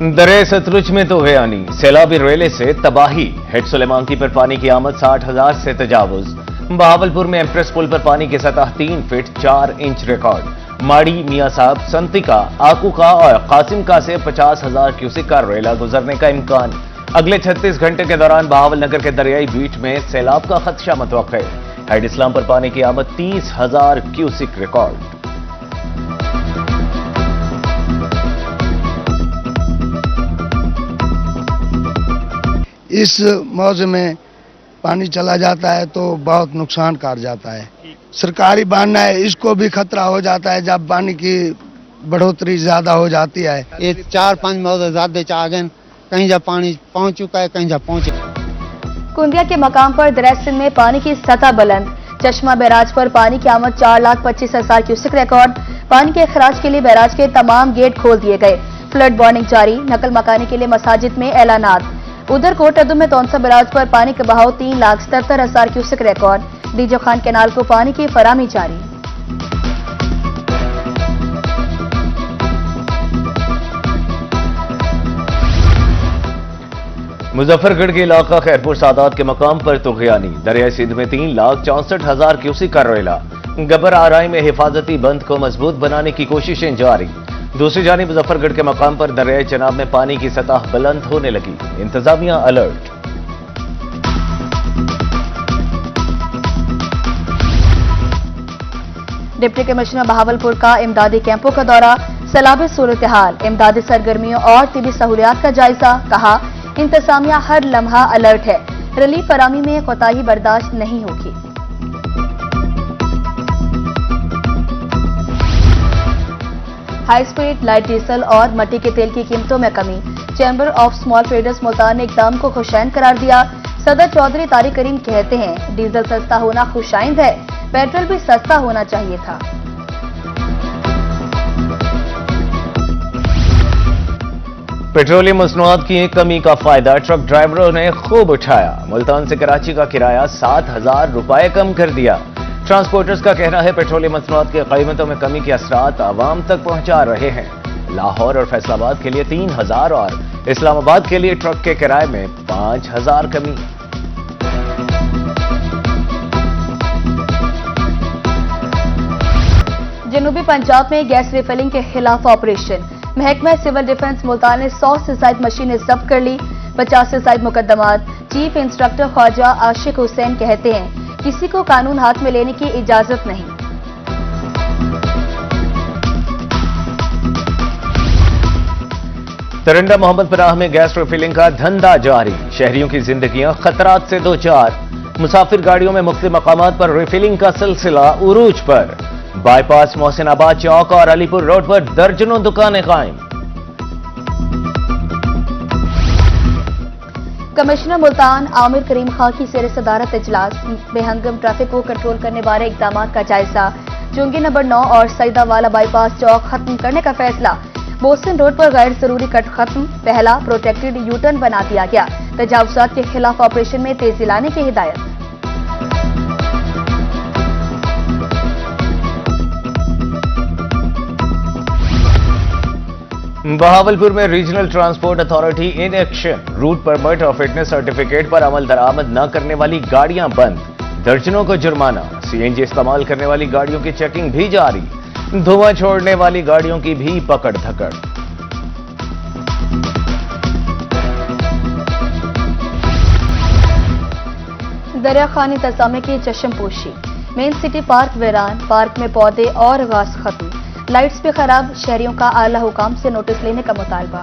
दरिया सतलुज में तो गयानी, सैलाबी रेले से तबाही। हेड सुलेमानकी पर पानी की आमद 60,000 से तजावुज। बहावलपुर में एम्प्रेस पुल पर पानी की सतह 3 फीट 4 इंच रिकॉर्ड। माड़ी, मियां साहब, संतिका, आकूका और कासिमका से 50,000 क्यूसेक का रेला गुजरने का इम्कान। अगले 36 घंटे के दौरान बहावल नगर के दरियाई बीट में सैलाब का खदशा मुतवक्के। हेड इस्लाम पर पानी की आमद 30,000 क्यूसेक रिकॉर्ड। इस मौसम में पानी चला जाता है तो बहुत नुकसान कर जाता है। सरकारी बांध है, इसको भी खतरा हो जाता है जब पानी की बढ़ोतरी ज्यादा हो जाती है। ये 4-5 मौजे ज्यादा चाह गए, कहीं जब पानी पहुंच चुका है, कहीं जब पहुंचे। कुंदिया के मकाम पर दरिया सिंध में पानी की सतह बुलंद। चश्मा बैराज पर पानी की आमद 4,25,000 क्यूसेक रिकॉर्ड। पानी के खराज के लिए बैराज के तमाम गेट खोल दिए गए। फ्लड वार्निंग जारी। नकल मकानी के लिए मसाजिद में ऐलानात। उधर कोटअदू में तौनसा बैराज पर पानी का बहाव 3,77,000 क्यूसेक रिकॉर्ड। डीजो खान कैनाल को पानी की फराहमी जारी। मुजफ्फरगढ़ के इलाका खैरपुर सादात के मकाम पर तुगयानी। दरियाई सिंध में 3,64,000 क्यूसेक का रेला। गबर आराई में हिफाजती बंद को मजबूत बनाने की कोशिशें जारी। दूसरी जानिब मुजफ्फरगढ़ के मकाम पर दरियाई चनाब में पानी की सतह बुलंद होने लगी। इंतजामिया अलर्ट। डिप्टी कमिश्नर बहावलपुर का इमदादी कैंपों का दौरा। सैलाबी सूरत हाल, इमदादी सरगर्मियों और तिबी सहूलियात का जायजा। कहा, इंतजामिया हर लम्हा अलर्ट है। रिलीफ फराहमी में कोताही बर्दाश्त नहीं होगी। हाई स्पीड लाइट डीजल और मट्टी के तेल की कीमतों में कमी। Chamber of small traders Multan ने इकदाम को खुशैन करार दिया। सदर चौधरी तारिक करीम कहते हैं, डीजल सस्ता होना खुशाइंद है, पेट्रोल भी सस्ता होना चाहिए था। पेट्रोलियम मसनूआत की कमी का फायदा ट्रक ड्राइवरों ने खूब उठाया। मुल्तान से कराची का किराया 7,000 रुपए कम कर दिया। ट्रांसपोर्टर्स का कहना है, पेट्रोलियम मसनूआत की कीमतों में कमी के असरात आवाम तक पहुंचा रहे हैं। लाहौर और फैसलाबाद के लिए 3,000 और इस्लामाबाद के लिए ट्रक के किराए में 5,000 कमी। जनूबी पंजाब में गैस रिफिलिंग के खिलाफ ऑपरेशन। महकमा सिविल डिफेंस मुल्तान ने 100 से ज्यादा मशीनें जब्त कर ली। 50 से ज्यादा मुकदमात। चीफ इंस्ट्रक्टर ख्वाजा आशिक हुसैन कहते हैं, किसी को कानून हाथ में लेने की इजाजत नहीं। तरंडा मोहम्मद पनाह में गैस रिफिलिंग का धंधा जारी। शहरियों की जिंदगियां खतरात से दो चार। मुसाफिर गाड़ियों में मुख्तलिफ मकामात पर रिफिलिंग का सिलसिला उरूज पर। बाईपास, मोहसिनाबाद चौक और अलीपुर रोड पर दर्जनों दुकानें कायम। कमिश्नर मुल्तान आमिर करीम खां की जेर सदारत इजलास। बेहंगम ट्रैफिक को कंट्रोल करने बारे इकदाम का जायजा। चुंगी नंबर 9 और सईदावाला बाईपास चौक खत्म करने का फैसला। बोस्टन रोड पर गैर जरूरी कट खत्म। पहला प्रोटेक्टेड यू टर्न बना दिया गया। तजावुजात के खिलाफ ऑपरेशन में तेजी लाने की हिदायत। बहावलपुर में regional transport authority in action. Route permit और फिटनेस सर्टिफिकेट पर अमल दरामद न करने वाली गाड़ियां बंद। दर्जनों को जुर्माना। सीएनजी इस्तेमाल करने वाली गाड़ियों की चेकिंग भी जारी। धुआं छोड़ने वाली गाड़ियों की भी पकड़ धकड़। दरिया खानी इंतजामिया की चश्मपोशी। मेन सिटी पार्क वीरान। पार्क में पौधे और घास खत्म। लाइट्स भी खराब। शहरियों का आला हुकाम से नोटिस लेने का मुतालबा।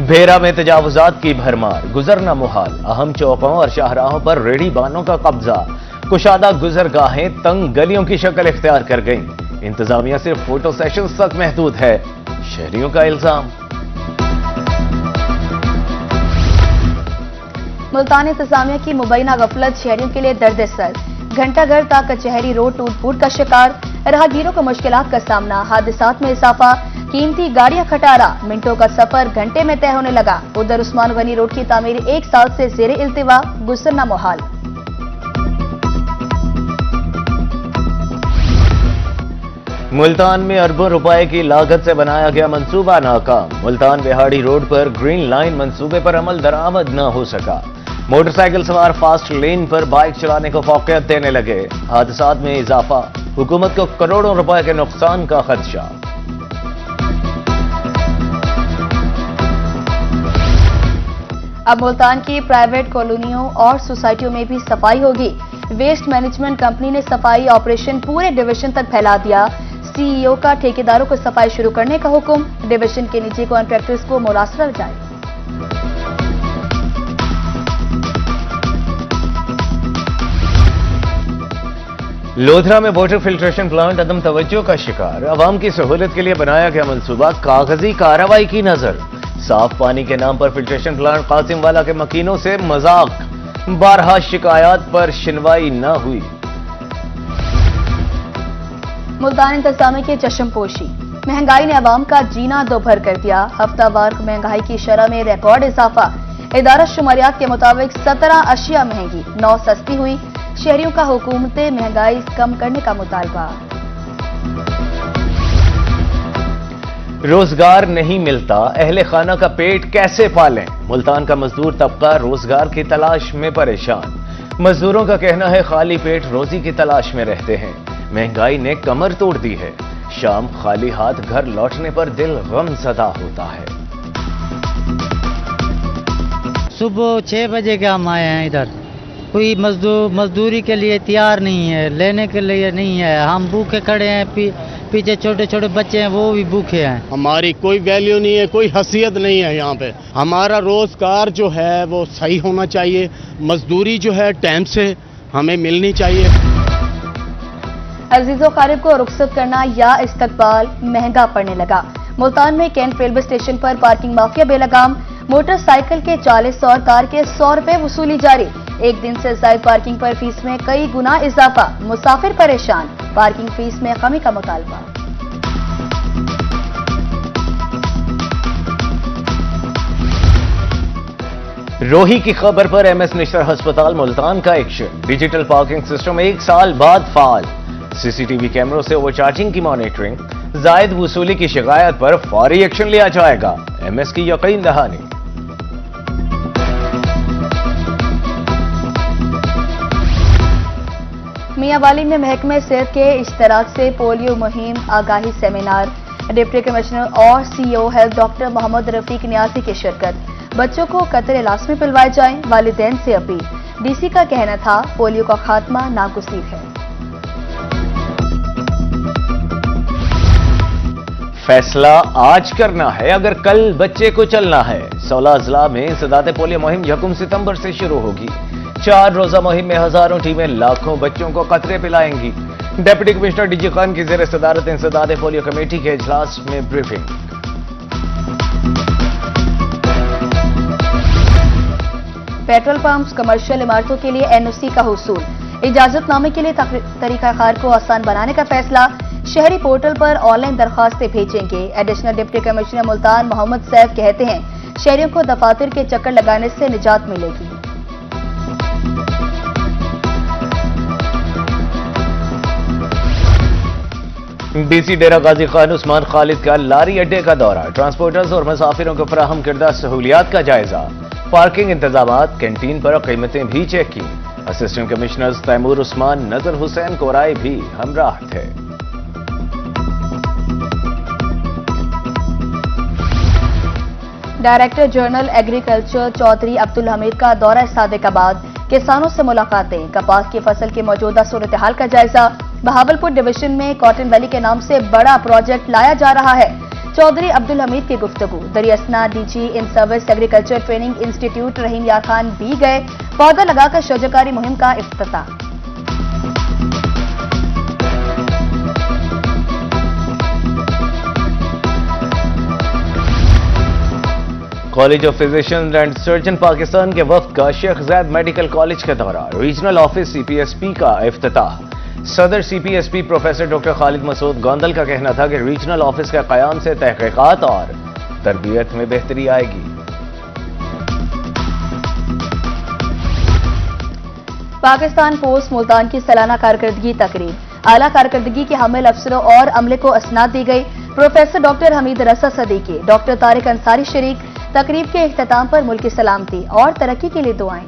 भेरा में तजावुजात की भरमार। गुजरना मुहाल। अहम चौकों और शाहराहों पर रेडी बानों का कब्जा। कुशादा गुजरगाहें तंग गलियों की शक्ल इख्तियार कर गईं। इंतजामिया सिर्फ फोटो सेशंस तक महदूद है, शहरियों का इल्जाम। मुल्तान इंतजामिया की मुबैना गफलत शहरियों के लिए दर्द सर। घंटाघर तक कचहरी रोड टूट फूट का शिकार। राहगीरों को मुश्किलात का सामना। हादसात में इजाफा। कीमती गाड़ियां खटारा। मिनटों का सफर घंटे में तय होने लगा। उधर उस्मान गनी रोड की तामीर 1 साल से जेरे इल्तिवा। गुजरना मुहाल। मुल्तान में अरबों रुपए की लागत से बनाया गया मंसूबा नाकाम। मुल्तान बिहाड़ी रोड पर ग्रीन लाइन मंसूबे पर अमल दरामद न हो सका। मोटरसाइकिल सवार फास्ट लेन पर बाइक चलाने को फौकियत देने लगे। हादसात में इजाफा, हुकूमत को करोड़ों रुपए के नुकसान का खदशा। अब मुल्तान की प्राइवेट कॉलोनियों और सोसाइटियों में भी सफाई होगी। वेस्ट मैनेजमेंट कंपनी ने सफाई ऑपरेशन पूरे डिवीजन तक फैला दिया। सीईओ का ठेकेदारों को सफाई शुरू करने का हुक्म। डिवीजन के निजी कॉन्ट्रैक्टर्स को मुलासरा जाए। लोधरा में वाटर फिल्ट्रेशन प्लांट अदम तवज्जो का शिकार। अवाम की सहूलियत के लिए बनाया गया मंसूबा कागजी कार्रवाई की नजर। साफ पानी के नाम पर फिल्ट्रेशन प्लांट कासिमवाला के मकीनों से मजाक। 12 शिकायत पर सुनवाई न हुई। मुल्तान इंतजामिया की चश्मपोशी। महंगाई ने अवाम का जीना दोभर कर दिया। हफ्तावार महंगाई की शरह में रिकॉर्ड इजाफा। इदारा शुमारियात के मुताबिक 17 अशिया महंगी, 9 सस्ती हुई। शहरियों का हुकूमत महंगाई कम करने का मुतालबा। रोजगार नहीं मिलता, अहले खाना का पेट कैसे पालें? मुल्तान का मजदूर तबका रोजगार की तलाश में परेशान। मजदूरों का कहना है खाली पेट रोजी की तलाश में रहते हैं। महंगाई ने कमर तोड़ दी है। शाम खाली हाथ घर लौटने पर दिल गमज़दा होता है। सुबह 6 बजे के हम आए हैं इधर। कोई मजदूरी के लिए तैयार नहीं है, लेने के लिए नहीं है। हम भूखे खड़े हैं, पीछे छोटे छोटे बच्चे हैं, वो भी भूखे हैं। हमारी कोई वैल्यू नहीं है, कोई हैसियत नहीं है यहाँ पे। हमारा रोजगार जो है वो सही होना चाहिए। मजदूरी जो है टाइम से हमें मिलनी चाहिए। अजीजो खारिब को रुखसत करना या इस्तकबाल महंगा पड़ने लगा। मुल्तान में कैंट रेलवे स्टेशन पर पार्किंग माफिया बेलगाम। मोटरसाइकिल के 40 और कार के 100 रुपए वसूली जारी। एक दिन से जायद पार्किंग पर फीस में कई गुना इजाफा। मुसाफिर परेशान। पार्किंग फीस में कमी का मुतालबा। रोही की खबर पर एमएस निश्तर अस्पताल मुल्तान का एक्शन। डिजिटल पार्किंग सिस्टम 1 साल बाद फाल। सीसीटीवी कैमरों से ओवरचार्जिंग की मॉनिटरिंग। जायद वसूली की शिकायत पर फौरी एक्शन लिया जाएगा। एमएस की यकीन दहानी। मियांवाली में महकमे सेहत के इश्तराक से पोलियो मुहिम आगाही सेमिनार। डिप्टी कमिश्नर और CEO health doctor Mohammad Rafiq Niazi की शिरकत। बच्चों को कतरे लाजमी पिलवाए जाएं, वालिदैन से अपील। डीसी का कहना था पोलियो का खात्मा नागुज़ीर है। फैसला आज करना है अगर कल बच्चे को चलना है। 16 अजला में इंसदाद पोलियो मुहिम 1 सितंबर से शुरू होगी। 4 रोजा मुहिम में हजारों टीमें लाखों बच्चों को कतरे पिलाएंगी। डिप्टी कमिश्नर डीजी खान की ज़ेर सदारत इंसदाद पोलियो कमेटी के इजलास में ब्रीफिंग। पेट्रोल पंप्स कमर्शियल इमारतों के लिए एनओसी का हुसूल। इजाजतनामे के लिए तरीकाकार को आसान बनाने का फैसला। शहरी पोर्टल पर ऑनलाइन दरखास्तें भेजेंगे। Additional deputy commissioner Multan Mohammad Saif कहते हैं शहरियों को दफातर के चक्कर लगाने से निजात मिलेगी। डीसी डेरा गाजी खान उस्मान खालिद का लारी अड्डे का दौरा। ट्रांसपोर्टर्स और मुसाफिरों को फराहम करदा सहूलियात का जायजा। पार्किंग इंतजामात, कैंटीन पर कीमतें भी चेक की। असिस्टेंट कमिश्नर्स तैमूर उस्मान, नजर हुसैन कोराई भी हमराह थे। Director general agriculture Chaudhry Abdul Hameed का दौरा सादिकाबाद। किसानों से मुलाकातें। कपास की फसल की मौजूदा सूरत हाल का जायजा। बहावलपुर डिवीजन में कॉटन वैली के नाम से बड़ा प्रोजेक्ट लाया जा रहा है। चौधरी अब्दुल हमीद की गुफ्तगू। दरियासना DG in service agriculture training institute Rahim Yar Khan भी गए। पौधा लगाकर शजरकारी मुहिम का इफ्तिताह। College of physician and surgeon Pakistan के वफ्द का शेख ज़ैद मेडिकल कॉलेज का दौरा। रीजनल ऑफिस सीपीएसपी का इफ्तिताह। सदर CPSP professor doctor Khalid Masood Gondal का कहना था कि रीजनल ऑफिस के क़याम से तहकीकात और तरबियत में बेहतरी आएगी। पाकिस्तान पोस्ट मुल्तान की सालाना कारकर्दगी तकरीब। आला कारकर्दगी के हामिल अफसरों और अमले को असनाद दी गई। प्रोफेसर डॉक्टर हमीद रसा सदीकी, डॉक्टर तारिक अंसारी शरीक। तकरीब के इख्तिताम पर मुल्क की सलामती और तरक्की के लिए दुआएं।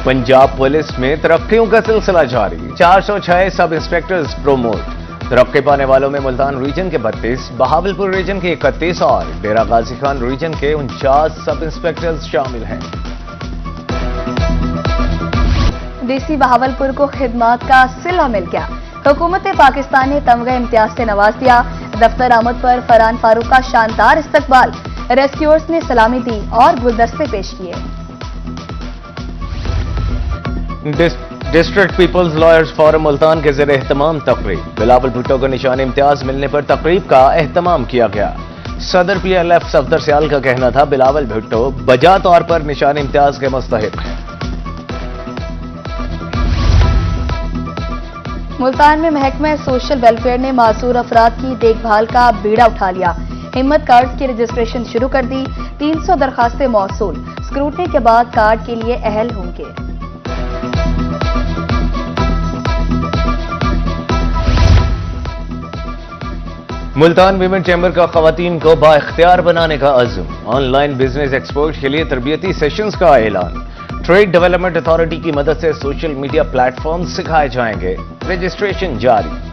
पंजाब पुलिस में तरक्कियों का सिलसिला जारी, 406 सब इंस्पेक्टर्स प्रोमोट। तरक्की पाने वालों में मुल्तान रीजन के 32, बहावलपुर रीजन के 31 और डेरा गाजी खान रीजन के 49 सब इंस्पेक्टर्स शामिल हैं। डीसी बहावलपुर को खिदमात का सिला मिल गया। हुकूमत पाकिस्तान ने तमगा इम्तियाज से नवाज दिया। दफ्तर आमद पर फरहान फारूक का शानदार इस्तकबाल, रेस्क्यूअर्स ने सलामी दी और गुलदस्ते पेश किए। District people's lawyers forum Multan के ज़रिए एहतमाम तकरीब, बिलावल भुट्टो को निशान इम्तियाज मिलने पर तकरीब का एहतमाम किया गया। सदर PLF सफदर सियाल का कहना था बिलावल भुट्टो बजा तौर पर निशान इम्तियाज के मुस्तहिक हैं। मुल्तान में महकमा सोशल वेलफेयर ने मासूर अफराद की देखभाल का बीड़ा उठा लिया। हिम्मत कार्ड की रजिस्ट्रेशन शुरू कर दी। 300 दरखास्तें मौसूल, स्क्रूटनी के बाद कार्ड के लिए अहल होंगे। मुल्तान वीमेन चैम्बर का खवातीन को बाइख्तियार बनाने का अज़्म, ऑनलाइन बिजनेस एक्सपोर्ट के लिए तरबियती सेशंस का ऐलान। ट्रेड डेवलपमेंट अथॉरिटी की मदद से सोशल मीडिया प्लेटफॉर्म सिखाए जाएंगे, रजिस्ट्रेशन जारी।